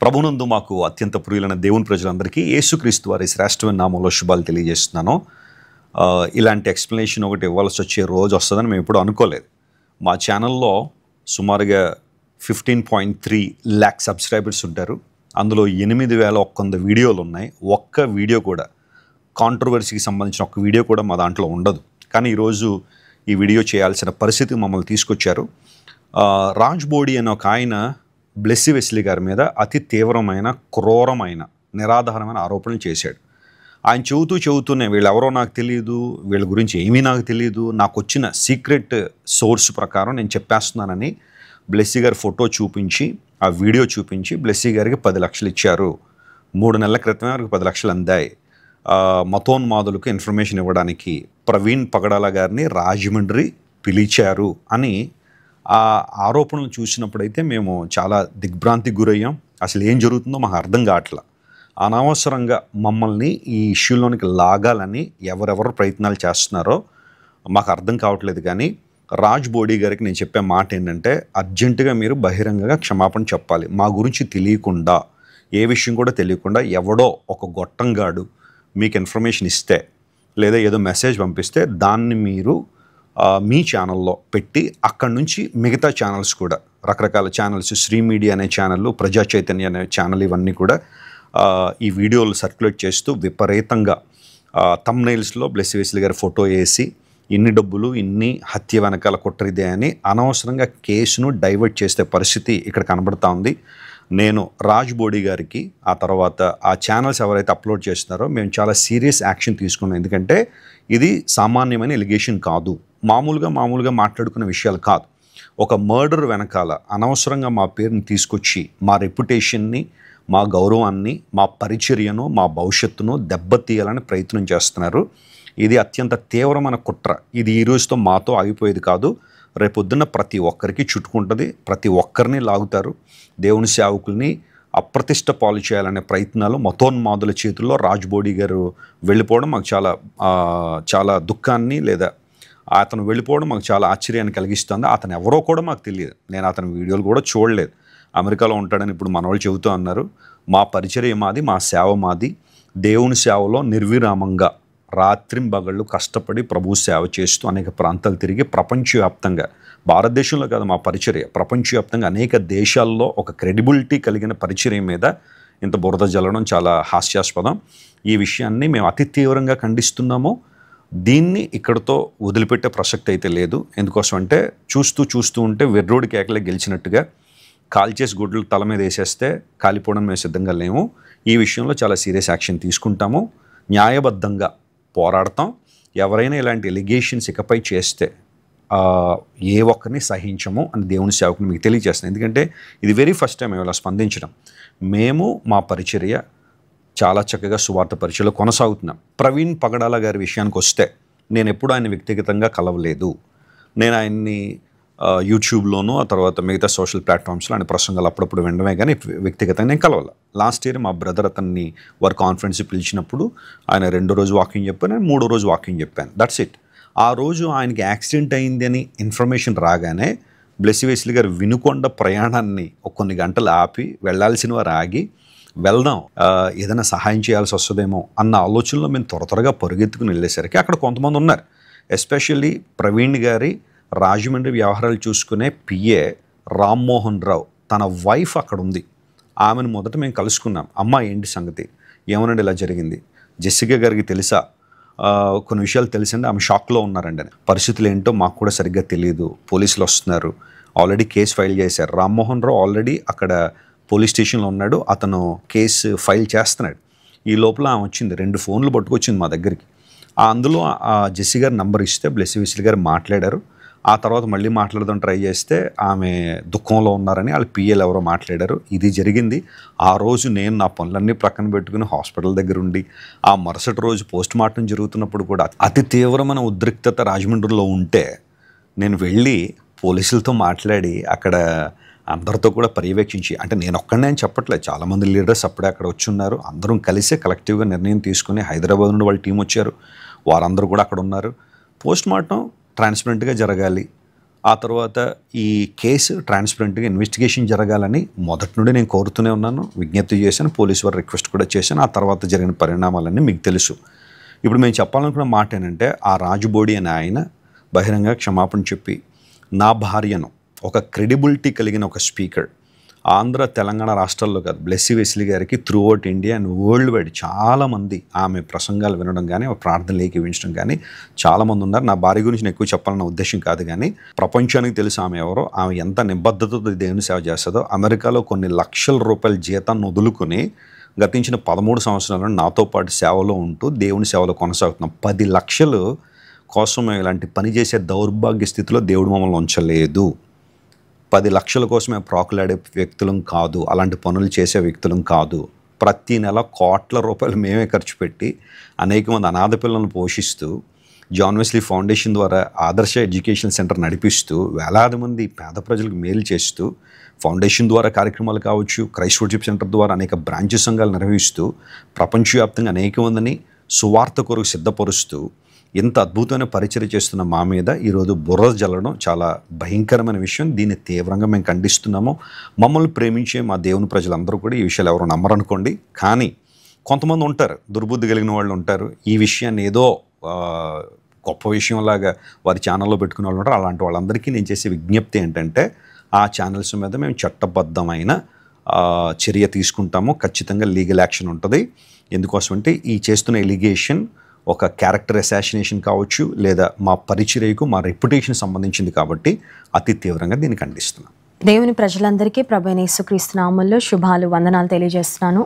ప్రభునందు మాకు అత్యంత ప్రియులైన దేవుని ప్రజలందరికీ యేసుక్రీస్తు వారి శ్రేష్టమైన నామంలో శుభాలు తెలియజేస్తున్నాను. ఇలాంటి ఎక్స్ప్లెనేషన్ ఒకటి ఇవ్వాల్సి వచ్చే రోజు వస్తుందని మేము ఎప్పుడూ అనుకోలేదు. మా ఛానల్లో సుమారుగా 15.3 lakh సబ్స్క్రైబర్స్ ఉంటారు. అందులో 8,100 వీడియోలు ఉన్నాయి. ఒక్క వీడియో కూడా కాంట్రవర్సీకి సంబంధించిన ఒక్క వీడియో కూడా మా దాంట్లో ఉండదు. కానీ ఈరోజు ఈ వీడియో చేయాల్సిన పరిస్థితి మమ్మల్ని తీసుకొచ్చారు. రాజ్ బోడి అనే ఒక ఆయన బ్లెస్సీ వెస్లీ గారి మీద అతి తీవ్రమైన, క్రూరమైన, నిరాధారమైన ఆరోపణలు చేశాడు. ఆయన చెబుతూనే వీళ్ళెవరో నాకు తెలియదు, వీళ్ళ గురించి ఏమీ నాకు తెలియదు, నాకు వచ్చిన సీక్రెట్ సోర్స్ ప్రకారం నేను చెప్పేస్తున్నానని బ్లెస్సీ గారి ఫోటో చూపించి, ఆ వీడియో చూపించి బ్లెస్సీ గారికి 10 లక్షలు ఇచ్చారు. 3 నెలల క్రితమే వరకు 10 లక్షలు అందాయి. మతోన్మాదులకు ఇన్ఫర్మేషన్ ఇవ్వడానికి ప్రవీణ్ పగడాల గారిని రాజమండ్రి పిలిచారు అని ఆ ఆరోపణలు చూసినప్పుడైతే మేము చాలా దిగ్భ్రాంతికి గురయ్యాం. అసలు ఏం జరుగుతుందో మాకు అర్థం కావట్లా. అనవసరంగా మమ్మల్ని ఈ ఇష్యూలోనికి లాగాలని ఎవరెవరు ప్రయత్నాలు చేస్తున్నారో మాకు అర్థం కావట్లేదు. కానీ రాజ్ బోడి గారికి నేను చెప్పే మాట ఏంటంటే, అర్జెంటుగా మీరు బహిరంగంగా క్షమాపణ చెప్పాలి. మా గురించి తెలియకుండా, ఏ విషయం కూడా తెలియకుండా ఎవడో ఒక గొట్టంగాడు మీకు ఇన్ఫర్మేషన్ ఇస్తే లేదా ఏదో మెసేజ్ పంపిస్తే దాన్ని మీరు మీ ఛానల్లో పెట్టి అక్కడి నుంచి మిగతా ఛానల్స్ కూడా, రకరకాల ఛానల్స్, శ్రీ మీడియా అనే ఛానల్, ప్రజా చైతన్య అనే ఛానల్, ఇవన్నీ కూడా ఈ వీడియోలు సర్క్యులేట్ చేస్తూ విపరీతంగా థంబ్నెయిల్స్లో బ్లెస్సీ వెస్లీ గారి ఫోటో వేసి ఇన్ని డబ్బులు, ఇన్ని హత్య వెనకాల కుట్రదే అని అనవసరంగా కేసును డైవర్ట్ చేసే పరిస్థితి ఇక్కడ కనబడతా ఉంది. నేను రాజ్ బోడి గారికి, ఆ తర్వాత ఆ ఛానల్స్ ఎవరైతే అప్లోడ్ చేస్తున్నారో మేము చాలా సీరియస్ యాక్షన్ తీసుకున్నాం. ఎందుకంటే ఇది సామాన్యమైన ఎలిగేషన్ కాదు, మామూలుగా మాట్లాడుకునే విషయాలు కాదు. ఒక మర్డర్ వెనకాల అనవసరంగా మా పేరుని తీసుకొచ్చి మా రెప్యుటేషన్ని, మా గౌరవాన్ని, మా పరిచర్యను, మా భవిష్యత్తును దెబ్బతీయాలని ప్రయత్నం చేస్తున్నారు. ఇది అత్యంత తీవ్రమైన కుట్ర. ఇది ఈ రోజుతో మాతో ఆగిపోయేది కాదు. రేపొద్దున ప్రతి ఒక్కరికి చుట్టుకుంటుంది, ప్రతి ఒక్కరిని లాగుతారు. దేవుని సేవకుల్ని అప్రతిష్ట పాలు చేయాలనే ప్రయత్నాలు మతోన్మాదుల చేతుల్లో రాజ్ బోడి గారు వెళ్ళిపోవడం మాకు చాలా దుఃఖాన్ని, లేదా అతను వెళ్ళిపోవడం మాకు చాలా ఆశ్చర్యాన్ని కలిగిస్తుంది. అతను ఎవరో కూడా మాకు తెలియదు. నేను అతని వీడియోలు కూడా చూడలేదు. అమెరికాలో ఉంటాడని ఇప్పుడు మనవాళ్ళు చెబుతూ అన్నారు. మా పరిచర్య మాది, మా సేవ మాది. దేవుని సేవలో నిర్విరామంగా రాత్రింబగళ్ళు కష్టపడి ప్రభు సేవ చేస్తూ అనేక ప్రాంతాలు తిరిగి ప్రపంచవ్యాప్తంగా, భారతదేశంలో కాదు మా పరిచర్య, ప్రపంచవ్యాప్తంగా అనేక దేశాల్లో ఒక క్రెడిబిలిటీ కలిగిన పరిచర్య మీద ఇంత బురద జల్లడం చాలా హాస్యాస్పదం. ఈ విషయాన్ని మేము అతి తీవ్రంగా ఖండిస్తున్నాము. దీన్ని ఇక్కడతో వదిలిపెట్టే ప్రసక్తి అయితే లేదు. ఎందుకోసం అంటే చూస్తూ ఉంటే వెర్రోడి కేకలే గెలిచినట్టుగా కాల్చేసి గుడ్లు తల మీద వేసేస్తే కాలిపోవడం మేము సిద్ధంగా లేము. ఈ విషయంలో చాలా సీరియస్ యాక్షన్ తీసుకుంటాము, న్యాయబద్ధంగా పోరాడతాం. ఎవరైనా ఇలాంటి ఎలిగేషన్స్ ఇకపై చేస్తే ఏ ఒక్కరిని సహించము అని దేవుని సేవకుని మీకు తెలియజేస్తున్నాను. ఎందుకంటే ఇది వెరీ ఫస్ట్ టైం ఇలా స్పందించడం. మేము మా పరిచర్య చాలా చక్కగా సువార్త పరిచయలో కొనసాగుతున్నాం. ప్రవీణ్ పగడాల గారి విషయానికి వస్తే నేను ఎప్పుడు ఆయన వ్యక్తిగతంగా కలవలేదు. నేను ఆయన్ని యూట్యూబ్లోనూ, ఆ తర్వాత మిగతా సోషల్ ప్లాట్ఫామ్స్లో ఆయన ప్రసంగాలు అప్పుడప్పుడు వినడమే, కానీ వ్యక్తిగతంగా నేను కలవాలి. లాస్ట్ ఇయర్ మా బ్రదర్ అతన్ని వారి కాన్ఫరెన్స్ పిలిచినప్పుడు ఆయన 2వ రోజు వాకింగ్ చెప్పాను, నేను 3వ రోజు వాకింగ్ చెప్పాను. That's it. ఆ రోజు ఆయనకి యాక్సిడెంట్ అయింది అని ఇన్ఫర్మేషన్ రాగానే బ్లెస్సీ వెస్లీ గారు వినుకొండ ప్రయాణాన్ని కొన్ని గంటలు ఆపి, వెళ్ళాల్సిన వారు ఆగి, వెళ్దాం, ఏదైనా సహాయం చేయాల్సి వస్తుందేమో అన్న ఆలోచనలో మేము త్వరగా పరుగెత్తుకుని వెళ్ళేసరికి అక్కడ కొంతమంది ఉన్నారు. ఎస్పెషల్లీ ప్రవీణ్ గారి రాజమండ్రి వ్యవహారాలు చూసుకునే పిఏ రామ్మోహన్ రావు, తన వైఫ్ అక్కడ ఉంది. ఆమెను మొదట మేము కలుసుకున్నాం. అమ్మ ఏంటి సంగతి, ఏమనండి ఇలా జరిగింది, జెస్సికా గారికి తెలుసా, కొన్ని విషయాలు తెలిసింది, ఆమె షాక్లో ఉన్నారండి అని. పరిస్థితులు ఏంటో మాకు కూడా సరిగ్గా తెలియదు, పోలీసులు వస్తున్నారు, ఆల్రెడీ కేసు ఫైల్ చేశారు. రామ్మోహన్ రావు ఆల్రెడీ అక్కడ పోలీస్ స్టేషన్లో ఉన్నాడు, అతను కేసు ఫైల్ చేస్తున్నాడు. ఈ లోపల ఆమె వచ్చింది, 2 ఫోన్లు పట్టుకొచ్చింది మా దగ్గరికి. అందులో ఆ జెస్సీ గారి నంబర్ ఇస్తే బ్లెస్సీ వెస్లీ గారు మాట్లాడారు. ఆ తర్వాత మళ్ళీ మాట్లాడదాం ట్రై చేస్తే ఆమె దుఃఖంలో ఉన్నారని వాళ్ళ పిఏలు ఎవరో మాట్లాడారు. ఇది జరిగింది. ఆ రోజు నేను నా పనులన్నీ ప్రక్కన పెట్టుకుని హాస్పిటల్ దగ్గర ఉండి, ఆ మరుసటి రోజు పోస్ట్ మార్టం జరుగుతున్నప్పుడు కూడా అతి తీవ్రమైన ఉద్రిక్తత రాజమండ్రిలో ఉంటే నేను వెళ్ళి పోలీసులతో మాట్లాడి అక్కడ అందరితో కూడా పర్యవేక్షించి, అంటే నేను ఒక్కడనే అని చెప్పట్లేదు, చాలామంది లీడర్స్ అప్పుడే అక్కడ వచ్చి ఉన్నారు. అందరం కలిసే కలెక్టివ్గా నిర్ణయం తీసుకుని హైదరాబాద్ నుండి వాళ్ళ టీం వచ్చారు, వారందరూ కూడా అక్కడ ఉన్నారు. పోస్ట్ మార్టం ట్రాన్స్పరెంట్గా జరగాలి, ఆ తర్వాత ఈ కేసు ట్రాన్స్పరెంట్గా ఇన్వెస్టిగేషన్ జరగాలని మొదటి నుండి నేను కోరుతూనే ఉన్నాను, విజ్ఞప్తి చేశాను, పోలీసు వారు రిక్వెస్ట్ కూడా చేశాను. ఆ తర్వాత జరిగిన పరిణామాలన్నీ మీకు తెలుసు. ఇప్పుడు మేము చెప్పాలనుకున్న మాట ఏంటంటే, ఆ రాజుబోడి అనే ఆయన బహిరంగ క్షమాపణ చెప్పి, నా భార్యను ఒక క్రెడిబిలిటీ కలిగిన ఒక స్పీకర్, ఆంధ్ర తెలంగాణ రాష్ట్రాల్లో కాదు, బ్లెస్సీ వెస్లీ గారికి through out India and world wide చాలామంది ఆమె ప్రసంగాలు వినడం కానీ ప్రార్థనలు ఏకీవించడం కానీ చాలామంది ఉన్నారు. నా భార్య గురించి నేను ఎక్కువ చెప్పాలన్న ఉద్దేశం కాదు, కానీ ప్రపంచానికి తెలుసు ఆమె ఎవరో, ఆమె ఎంత నిబద్ధతతో దేవుని సేవ చేస్తుందో. అమెరికాలో కొన్ని లక్షల రూపాయల జీతాన్ని వదులుకొని గతించిన 13 సంవత్సరాలను నాతో పాటు సేవలో ఉంటూ దేవుని సేవలో కొనసాగుతున్నాం. 10 లక్షలు కోసం మేము ఇలాంటి పని చేసే దౌర్భాగ్య స్థితిలో దేవుడు మమ్మల్ని ఉంచలేదు. 10 లక్షల కోసమే ప్రాకులాడే వ్యక్తులం కాదు, అలాంటి పనులు చేసే వ్యక్తులం కాదు. ప్రతి నెల కోట్ల రూపాయలు మేమే ఖర్చు పెట్టి అనేక మంది అనాథ పిల్లలను పోషిస్తూ, జాన్ వెస్లీ ఫౌండేషన్ ద్వారా ఆదర్శ ఎడ్యుకేషన్ సెంటర్ నడిపిస్తూ, వేలాది మంది పేద ప్రజలకు మేలు చేస్తూ, ఫౌండేషన్ ద్వారా కార్యక్రమాలు కావచ్చు, క్రైస్ట్ వర్షిప్ సెంటర్ ద్వారా అనేక బ్రాంచ్ సంఘాలు నిర్వహిస్తూ, ప్రపంచవ్యాప్తంగా అనేక మందిని సువార్త కొరకు సిద్ధపరుస్తూ ఇంత అద్భుతమైన పరిచర్య చేస్తున్న మా మీద ఈరోజు బుర్ర జల్లడం చాలా భయంకరమైన విషయం. దీన్ని తీవ్రంగా మేము ఖండిస్తున్నాము. మమ్మల్ని ప్రేమించే మా దేవుని ప్రజలందరూ కూడా ఈ విషయాలు ఎవరు నమ్మరనుకోండి, కానీ కొంతమంది ఉంటారు, దుర్బుద్ధి కలిగిన వాళ్ళు ఉంటారు, ఈ విషయాన్ని ఏదో గొప్ప విషయంలాగా వారి ఛానల్లో పెట్టుకునే వాళ్ళు ఉంటారు. అలాంటి వాళ్ళందరికీ నేను చేసే విజ్ఞప్తి ఏంటంటే, ఆ ఛానల్స్ మీద మేము చట్టబద్ధమైన చర్య తీసుకుంటాము. ఖచ్చితంగా లీగల్ యాక్షన్ ఉంటుంది. ఎందుకోసమంటే ఈ చేస్తున్న ఎలిగేషన్ ఒక క్యారెక్టర్ అసాసినేషన్ కావచ్చు, లేదా మా పరిచర్యకు మా రెప్యుటేషన్ సంబంధించింది, కాబట్టి అతి తీవ్రంగా దీన్ని ఖండిస్తున్నాం. దేవుని ప్రజలందరికీ ప్రభువైన యేసుక్రీస్తు నామములో శుభాలు, వందనాలు తెలియజేస్తున్నాను.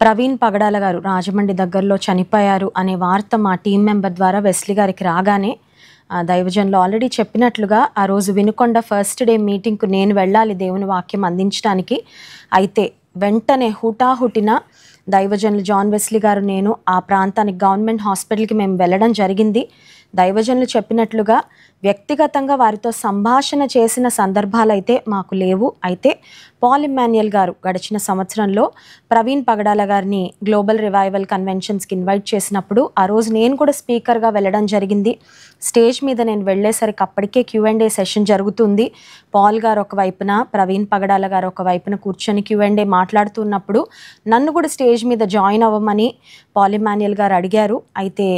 ప్రవీణ్ పగడాల గారు రాజమండ్రి దగ్గరలో చనిపోయారు అనే వార్త మా టీం మెంబర్ ద్వారా వెస్లీ గారికి రాగానే, దైవజనులు ఆల్రెడీ చెప్పినట్లుగా ఆ రోజు వినుకొండ ఫస్ట్ డే మీటింగ్కు నేను వెళ్ళాలి దేవుని వాక్యం అందించడానికి. అయితే వెంటనే హుటాహుటిన దైవజనులు జాన్ వెస్లీ గారు, నేను ఆ ప్రాంతానికి గవర్నమెంట్ హాస్పిటల్కి మేము వెళ్ళడం జరిగింది. దైవజనులు చెప్పినట్లుగా వ్యక్తిగతంగా వారితో సంభాషణ చేసిన సందర్భాలైతే మాకు లేవు. అయితే పాల్ ఇమ్మాన్యుయల్ గారు గడిచిన సంవత్సరంలో ప్రవీణ్ పగడాల గారిని గ్లోబల్ రివైవల్ కన్వెన్షన్స్కి ఇన్వైట్ చేసినప్పుడు ఆ రోజు నేను కూడా స్పీకర్గా వెళ్ళడం జరిగింది. స్టేజ్ మీద నేను వెళ్ళేసరికి అప్పటికే Q&A సెషన్ జరుగుతుంది. పాల్ గారు ఒకవైపున, ప్రవీణ్ పగడాల గారు ఒకవైపున కూర్చొని Q&A మాట్లాడుతున్నప్పుడు నన్ను కూడా స్టేజ్ మీద జాయిన్ అవ్వమని పాల్ ఇమ్మాన్యుయల్ గారు అడిగారు. అయితే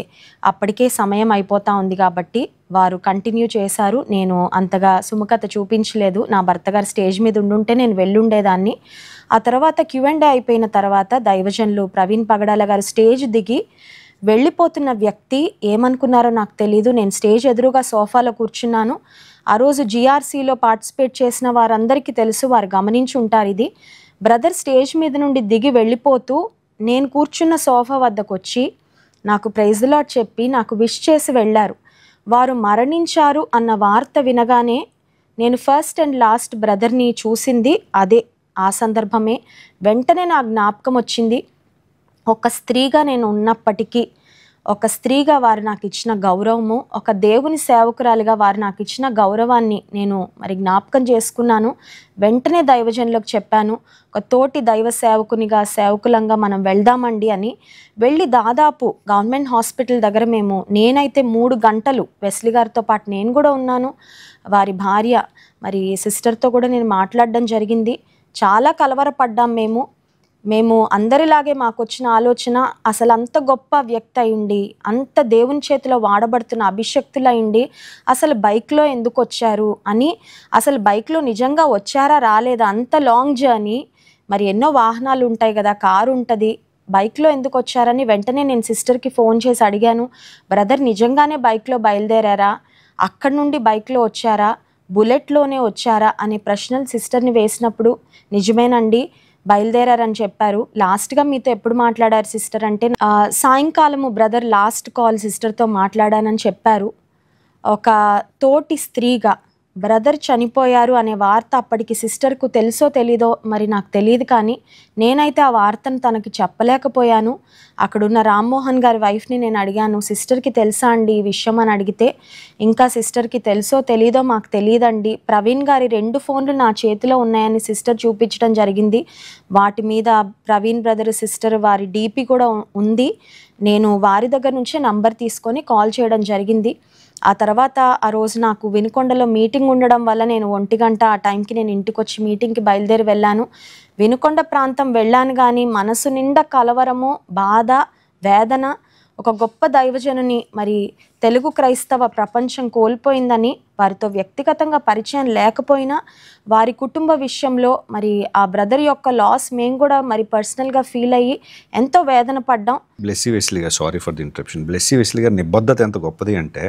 అప్పటికే సమయం అయిపోతా ఉంది కాబట్టి వారు కంటిన్యూ చేశారు. నేను అంతగా సుముఖత చూపించలేదు. నా భర్త గారు స్టేజ్ మీద ఉండుంటే నేను వెళ్ళుండేదాన్ని. ఆ తర్వాత Q&A అయిపోయిన తర్వాత దైవజనులు ప్రవీణ్ పగడాల గారు స్టేజ్ దిగి వెళ్ళిపోతున్న వ్యక్తి ఏమనుకున్నారో నాకు తెలీదు. నేను స్టేజ్ ఎదురుగా సోఫాలో కూర్చున్నాను. ఆ రోజు GRCలో పార్టిసిపేట్ చేసిన వారందరికీ తెలుసు, వారు గమనించి ఉంటారు ఇది. బ్రదర్ స్టేజ్ మీద నుండి దిగి వెళ్ళిపోతూ నేను కూర్చున్న సోఫా వద్దకు వచ్చి నాకు ప్రైజ్ ది లార్డ్ చెప్పి నాకు విష్ చేసి వెళ్ళారు. వారు మరణించారు అన్న వార్త వినగానే నేను ఫస్ట్ అండ్ లాస్ట్ బ్రదర్ని చూసింది అదే, ఆ సందర్భమే. వెంటనే నా జ్ఞాపకం వచ్చింది. ఒక స్త్రీగా నేను ఉన్నప్పటికీ, ఒక స్త్రీగా వారు నాకు ఇచ్చిన గౌరవము, ఒక దేవుని సేవకురాలిగా వారు నాకు ఇచ్చిన గౌరవాన్ని నేను మరి జ్ఞాపకం చేసుకున్నాను. వెంటనే దైవజనులకు చెప్పాను, ఒక తోటి దైవ సేవకునిగా, సేవకులంగా మనం వెళ్దామండి అని. వెళ్ళి దాదాపు గవర్నమెంట్ హాస్పిటల్ దగ్గర నేనైతే 3 గంటలు వెస్లీ గారితో పాటు నేను కూడా ఉన్నాను. వారి భార్య మరి సిస్టర్తో కూడా నేను మాట్లాడడం జరిగింది. చాలా కలవరపడ్డాం మేము అందరిలాగే మాకు వచ్చిన ఆలోచన, అసలు అంత గొప్ప వ్యక్తి అయ్యుండి, అంత దేవుని చేతిలో వాడబడుతున్న అభిషక్తులు అయ్యుండి అసలు బైక్లో ఎందుకు వచ్చారు అని, అసలు బైక్లో నిజంగా వచ్చారా రాలేదా, అంత లాంగ్ జర్నీ, మరి ఎన్నో వాహనాలు ఉంటాయి కదా, కారు ఉంటుంది, బైక్లో ఎందుకు వచ్చారని వెంటనే నేను సిస్టర్కి ఫోన్ చేసి అడిగాను. బ్రదర్ నిజంగానే బైక్లో బయలుదేరారా, అక్కడి నుండి బైక్లో వచ్చారా, బుల్లెట్లోనే వచ్చారా అనే ప్రశ్నలు సిస్టర్ని వేసినప్పుడు నిజమేనండి బయలుదేరారని చెప్పారు. లాస్ట్గా మీతో ఎప్పుడు మాట్లాడారు సిస్టర్ అంటే, సాయంకాలము బ్రదర్ లాస్ట్ కాల్ సిస్టర్తో మాట్లాడానని చెప్పారు. ఒక తోటి స్త్రీగా బ్రదర్ చనిపోయారు అనే వార్త అప్పటికి సిస్టర్కు తెలుసో తెలీదో మరి నాకు తెలియదు, కానీ నేనైతే ఆ వార్తను తనకి చెప్పలేకపోయాను. అక్కడున్న రామ్మోహన్ గారి వైఫ్ని నేను అడిగాను, సిస్టర్కి తెలుసా అండి ఈ విషయం అని అడిగితే, ఇంకా సిస్టర్కి తెలుసో తెలీదో మాకు తెలియదండి, ప్రవీణ్ గారి 2 ఫోన్లు నా చేతిలో ఉన్నాయని సిస్టర్ చూపించడం జరిగింది. వాటి మీద ప్రవీణ్ బ్రదర్ సిస్టర్ వారి DP కూడా ఉంది. నేను వారి దగ్గర నుంచే నంబర్ తీసుకొని కాల్ చేయడం జరిగింది. ఆ తర్వాత ఆ రోజు నాకు వినుకొండలో మీటింగ్ ఉండడం వల్ల నేను 1 గంట ఆ టైంకి నేను ఇంటికి వచ్చి మీటింగ్కి బయలుదేరి వెళ్ళాను. వినుకొండ ప్రాంతం వెళ్ళాను కానీ మనసు నిండా కలవరము, బాధ, వేదన. ఒక గొప్ప దైవజనుని మరి తెలుగు క్రైస్తవ ప్రపంచం కోల్పోయిందని, వారితో వ్యక్తిగతంగా పరిచయం లేకపోయినా వారి కుటుంబ విషయంలో మరి ఆ బ్రదర్ యొక్క లాస్ మేము కూడా మరి పర్సనల్గా ఫీల్ అయ్యి ఎంతో వేదన పడ్డాం. బ్లెస్సీ వెస్లీ గారు, sorry for the interruption. Blessy Wesley గారి నిబద్ధత ఎంత గొప్పది అంటే,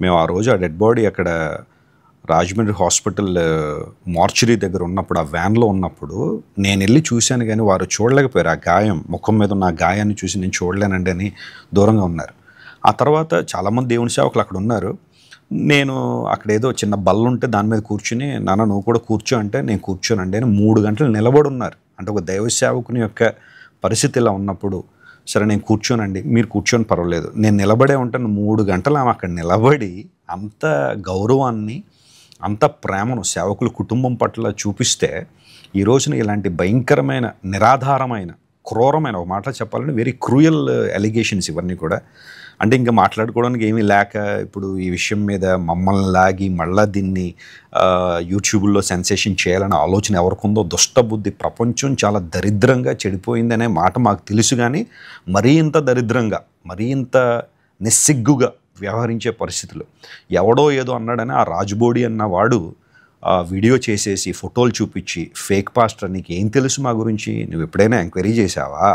మేము ఆ రోజు ఆ డెడ్ బాడీ అక్కడ రాజమండ్రి హాస్పిటల్ మార్చురీ దగ్గర ఉన్నప్పుడు, ఆ వ్యాన్లో ఉన్నప్పుడు నేను వెళ్ళి చూశాను కానీ వారు చూడలేకపోయారు. ఆ గాయం, ముఖం మీద ఉన్న ఆ గాయాన్ని చూసి నేను చూడలేనండి అని దూరంగా ఉన్నారు. ఆ తర్వాత చాలామంది దేవుని సేవకులు అక్కడ ఉన్నారు. నేను అక్కడ ఏదో చిన్న బల్ల ఉంటే దాని మీద కూర్చుని, నాన్న నువ్వు కూడా కూర్చో అంటే నేను కూర్చోనండి అని 3 గంటలు నిలబడి ఉన్నారు. అంటే ఒక దైవ సేవకుని యొక్క పరిస్థితి ఇలా ఉన్నప్పుడు, సరే నేను కూర్చోనండి, మీరు కూర్చొని పర్వాలేదు, నేను నిలబడే ఉంటాను. 3 గంటలు ఆమె అక్కడ నిలబడి అంత గౌరవాన్ని, అంత ప్రేమను సేవకుల కుటుంబం పట్ల చూపిస్తే, ఈ రోజున ఇలాంటి భయంకరమైన, నిరాధారమైన, క్రూరమైన, ఒక మాట చెప్పాలంటే వెరీ క్రూయల్ అలిగేషన్స్ ఇవన్నీ కూడా. అంటే ఇంకా మాట్లాడుకోవడానికి ఏమీ లేక ఇప్పుడు ఈ విషయం మీద మమ్మల్ని లాగి మళ్ళా దీన్ని యూట్యూబ్లో సెన్సేషన్ చేయాలనే ఆలోచన ఎవరికుందో, దుష్టబుద్ధి, ప్రపంచం చాలా దరిద్రంగా చెడిపోయిందనే మాట మాకు తెలుసు. కానీ మరీ ఇంత దరిద్రంగా, మరీ ఇంత నిస్సిగ్గుగా వ్యవహరించే పరిస్థితులు. ఎవడో ఏదో అన్నాడని ఆ రాజుబోడి అన్న వాడు వీడియో చేసేసి ఫోటోలు చూపించి, ఫేక్ పాస్టర్ నీకు ఏం తెలుసు మా గురించి, నువ్వు ఎప్పుడైనా ఎంక్వైరీ చేసావా,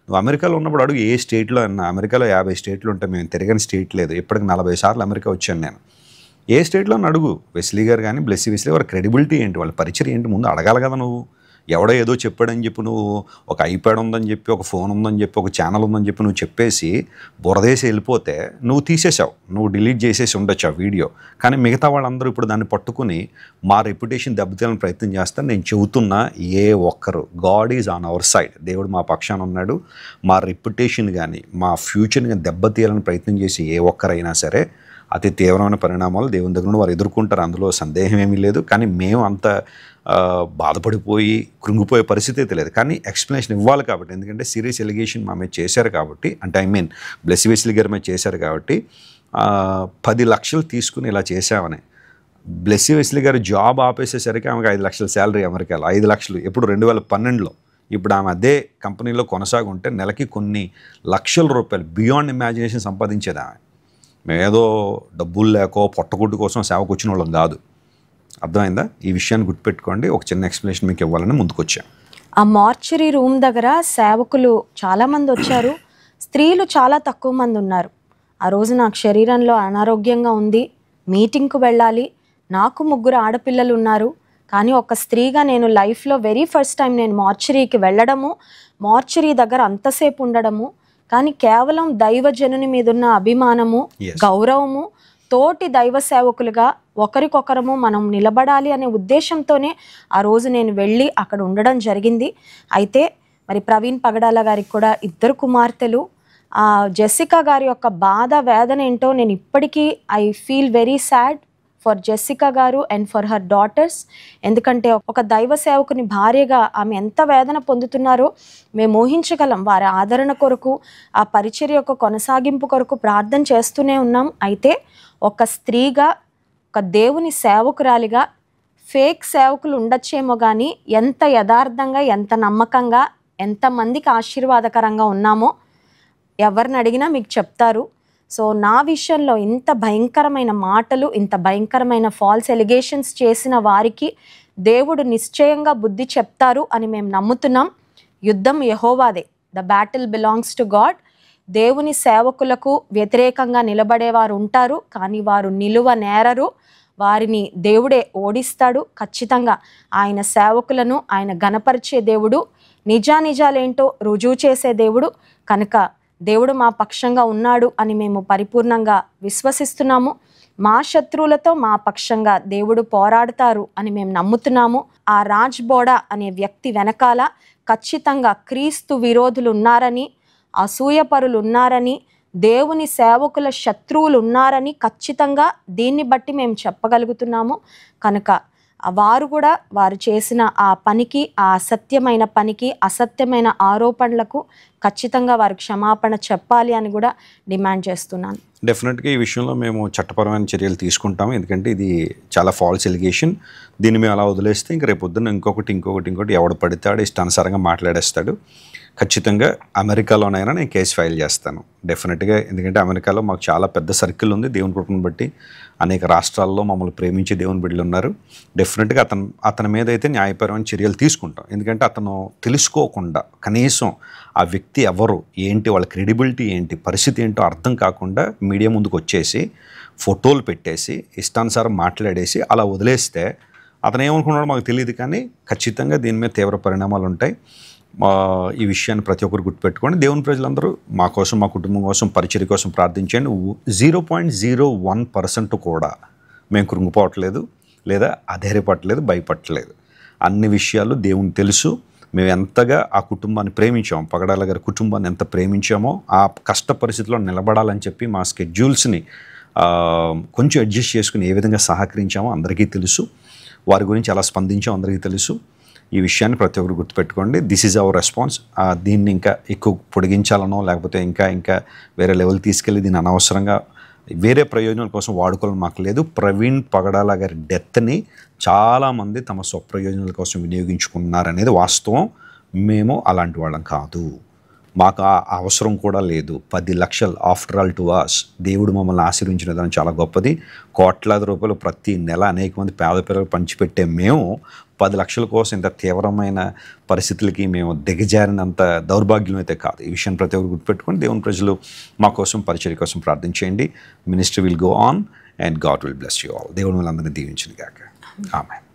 నువ్వు అమెరికాలో ఉన్నప్పుడు అడుగు ఏ స్టేట్లో అన్నా. అమెరికాలో 50 స్టేట్లు ఉంటాయి, మేము తిరగని స్టేట్ లేదు. ఇప్పటికి 40 సార్లు అమెరికా వచ్చాను నేను. ఏ స్టేట్లో అని అడుగు. వెస్లీ గారు కానీ బ్లెస్సీ వెస్లీ వారి క్రెడిబిలిటీ ఏంటి, వాళ్ళ పరిచయం ఏంటి ముందు అడగాలి కదా. నువ్వు ఎవడో ఏదో చెప్పాడని చెప్పి, నువ్వు ఒక ఐప్యాడ్ ఉందని చెప్పి, ఒక ఫోన్ ఉందని చెప్పి, ఒక ఛానల్ ఉందని చెప్పి నువ్వు చెప్పేసి బురదేసి వెళ్ళిపోతే నువ్వు తీసేసావు, నువ్వు డిలీట్ చేసేసి ఉండొచ్చు ఆ వీడియో. కానీ మిగతా వాళ్ళందరూ ఇప్పుడు దాన్ని పట్టుకుని మా రెప్యుటేషన్ దెబ్బతీయాలని ప్రయత్నం చేస్తాను. నేను చెబుతున్నా, ఏ ఒక్కరు, God is on our side, దేవుడు మా పక్షాన ఉన్నాడు. మా రెప్యుటేషన్ కానీ మా ఫ్యూచర్ని కానీ దెబ్బతీయాలని ప్రయత్నం చేసి ఏ ఒక్కరైనా సరే అతి తీవ్రమైన పరిణామాలు దేవుని దగ్గర వారు ఎదుర్కొంటారు, అందులో సందేహం ఏమీ లేదు. కానీ మేము అంత బాధపడిపోయి కృంగిపోయే పరిస్థితి అయితే లేదు. కానీ ఎక్స్ప్లెనేషన్ ఇవ్వాలి కాబట్టి, ఎందుకంటే సీరియస్ ఎలిగేషన్ మా మీద చేశారు కాబట్టి, అంటే బ్లెస్సీ వెస్లీ గారి మీద చేశారు కాబట్టి 10 లక్షలు తీసుకుని ఇలా చేశామని. బ్లెస్సీ వెస్లీ గారు జాబ్ ఆపేసేసరికి ఆమెకు 5 లక్షల శాలరీ అమెరికాలో. 5 లక్షలు ఎప్పుడు 2012లో. ఇప్పుడు ఆమె అదే కంపెనీలో కొనసాగుంటే నెలకి కొన్ని లక్షల రూపాయలు బియాండ్ ఇమాజినేషన్ సంపాదించేది ఆమె. మేమేదో డబ్బులు లేకో పొట్టగుడ్డు కోసం సేవకు వచ్చిన వాళ్ళం కాదు. అర్థమైందా? ఈ విషయాన్ని గుర్తుపెట్టుకోండి. ఒక చిన్న ఎక్స్ప్లెనేషన్ మీకు ఇవ్వాలని ముందుకు వచ్చాను. ఆ మార్చరీ రూమ్ దగ్గర సేవకులు చాలామంది వచ్చారు, స్త్రీలు చాలా తక్కువ మంది ఉన్నారు. ఆ రోజు నాకు శరీరంలో అనారోగ్యంగా ఉంది, మీటింగ్కు వెళ్ళాలి, నాకు 3 ఆడపిల్లలు ఉన్నారు. కానీ ఒక స్త్రీగా నేను లైఫ్లో వెరీ ఫస్ట్ టైం నేను మార్చరీకి వెళ్ళడము, మార్చరీ దగ్గర అంతసేపు ఉండడము, కానీ కేవలం దైవజనుని మీద ఉన్న అభిమానము, గౌరవము, తోటి దైవ సేవకులుగా ఒకరికొకరము మనం నిలబడాలి అనే ఉద్దేశంతోనే ఆ రోజు నేను వెళ్ళి అక్కడ ఉండడం జరిగింది. అయితే మరి ప్రవీణ్ పగడాల గారికి కూడా 2 కుమార్తెలు. జెసికా గారి యొక్క బాధ, వేదన ఏంటో నేను ఇప్పటికీ I feel very sad for Jessica గారు అండ్ ఫర్ హర్ డాటర్స్. ఎందుకంటే ఒక దైవ సేవకుని భార్యగా ఆమె ఎంత వేదన పొందుతున్నారో మేము ఊహించగలం. వారి ఆదరణ కొరకు, ఆ పరిచర్య యొక్క కొనసాగింపు కొరకు ప్రార్థన చేస్తూనే ఉన్నాం. అయితే ఒక స్త్రీగా, ఒక దేవుని సేవకురాలిగా, ఫేక్ సేవకులు ఉండొచ్చేమో కానీ ఎంత యథార్థంగా, ఎంత నమ్మకంగా, ఎంతమందికి ఆశీర్వాదకరంగా ఉన్నామో ఎవరిని అడిగినా మీకు చెప్తారు. సో నా విషయంలో ఇంత భయంకరమైన మాటలు, ఇంత భయంకరమైన ఫాల్స్ ఎలిగేషన్స్ చేసిన వారికి దేవుడు నిశ్చయంగా బుద్ధి చెప్తారు అని మేము నమ్ముతున్నాం. యుద్ధం యెహోవాదే, the battle belongs to God. దేవుని సేవకులకు వ్యతిరేకంగా నిలబడేవారు ఉంటారు, కానీ వారు నిలువ నేరరు. వారిని దేవుడే ఓడిస్తాడు ఖచ్చితంగా. ఆయన సేవకులను ఆయన గణపరిచే దేవుడు, నిజానిజాలేంటో రుజువు చేసే దేవుడు. కనుక దేవుడు మా పక్షంగా ఉన్నాడు అని మేము పరిపూర్ణంగా విశ్వసిస్తున్నాము. మా శత్రువులతో మా పక్షంగా దేవుడు పోరాడతారు అని మేము నమ్ముతున్నాము. ఆ రాజ్ బోడా అనే వ్యక్తి వెనకాల ఖచ్చితంగా క్రీస్తు విరోధులు ఉన్నారని, అసూయపరులు ఉన్నారని, దేవుని సేవకుల శత్రువులు ఉన్నారని ఖచ్చితంగా దీన్ని బట్టి మేము చెప్పగలుగుతున్నాము. కనుక వారు కూడా వారు చేసిన ఆ పనికి, ఆ అసత్యమైన పనికి, అసత్యమైన ఆరోపణలకు ఖచ్చితంగా వారు క్షమాపణ చెప్పాలి అని కూడా డిమాండ్ చేస్తున్నాను. డెఫినెట్గా ఈ విషయంలో మేము చట్టపరమైన చర్యలు తీసుకుంటాము. ఎందుకంటే ఇది చాలా ఫాల్స్ ఎలిగేషన్. దీన్ని మేము అలా వదిలేస్తే ఇంక రేపు పొద్దున్న ఇంకొకటి ఎవడు పడితే ఇష్టానుసారంగా మాట్లాడేస్తాడు. ఖచ్చితంగా అమెరికాలోనైనా నేను కేసు ఫైల్ చేస్తాను డెఫినెట్గా. ఎందుకంటే అమెరికాలో మాకు చాలా పెద్ద సర్కిల్ ఉంది. దేవుని కృపను బట్టి అనేక రాష్ట్రాల్లో మమ్మల్ని ప్రేమించే దేవుని బిడ్డలు ఉన్నారు. డెఫినెట్గా అతని మీద అయితే న్యాయపరమైన చర్యలు తీసుకుంటాం. ఎందుకంటే అతను తెలుసుకోకుండా, కనీసం ఆ వ్యక్తి ఎవరు, ఏంటి, వాళ్ళ క్రెడిబిలిటీ ఏంటి, పరిస్థితి ఏంటో అర్థం కాకుండా మీడియా ముందుకు వచ్చేసి ఫోటోలు పెట్టేసి ఇష్టానుసారం మాట్లాడేసి అలా వదిలేస్తే అతను ఏమనుకున్నాడో మాకు తెలియదు. కానీ ఖచ్చితంగా దీని మీద తీవ్ర పరిణామాలు ఉంటాయి. ఈ విషయాన్ని ప్రతి ఒక్కరు గుర్తుపెట్టుకోండి. దేవుని ప్రజలందరూ మా కోసం, మా కుటుంబం కోసం, పరిచర్య కోసం ప్రార్థించండి. 0.01% కూడా మేము కృంగిపోవట్లేదు, లేదా అధైర్యపడలేదు, భయపడలేదు. అన్ని విషయాలు దేవునికి తెలుసు. మేము ఎంతగా ఆ కుటుంబాన్ని ప్రేమించామో, పగడాల గారి కుటుంబాన్ని ఎంత ప్రేమించామో, ఆ కష్ట పరిస్థితిలో నిలబడాలని చెప్పి మా స్కెడ్యూల్స్ని కొంచెం అడ్జస్ట్ చేసుకుని ఏ విధంగా సహకరించామో అందరికీ తెలుసు. వారి గురించి ఎలా స్పందించామో అందరికీ తెలుసు. ఈ విషయాన్ని ప్రతి ఒక్కరు గుర్తుపెట్టుకోండి. This is our response. దీన్ని ఇంకా ఎక్కువ పొడిగించాలనో, లేకపోతే ఇంకా వేరే లెవెల్ తీసుకెళ్ళి దీన్ని అనవసరంగా వేరే ప్రయోజనాల కోసం వాడుకోవాలని మాకు లేదు. ప్రవీణ్ పగడాల గారి డెత్ని చాలామంది తమ స్వప్రయోజనాల కోసం వినియోగించుకున్నారనేది వాస్తవం. మేము అలాంటి వాళ్ళం కాదు. మాకు ఆ అవసరం కూడా లేదు. 10 లక్షలు ఆఫ్టర్ ఆల్ టు అస్. దేవుడు మమ్మల్ని ఆశీర్వించిన విధానం చాలా గొప్పది. కోట్లాది రూపాయలు ప్రతి నెల అనేక మంది పేద పిల్లలు పంచిపెట్టే మేము 10 లక్షల కోసం ఇంత తీవ్రమైన పరిస్థితులకి మేము దిగజారినంత దౌర్భాగ్యం అయితే కాదు. ఈ విషయాన్ని ప్రతి ఒక్కరు గుర్తుపెట్టుకొని దేవుని ప్రజలు మా కోసం, పరిచర్య కోసం ప్రార్థించేయండి. Ministry will go on and God will bless you all. దేవుడు మిమ్మల్ని అందరినీ దీవించును గాక. ఆమేన్.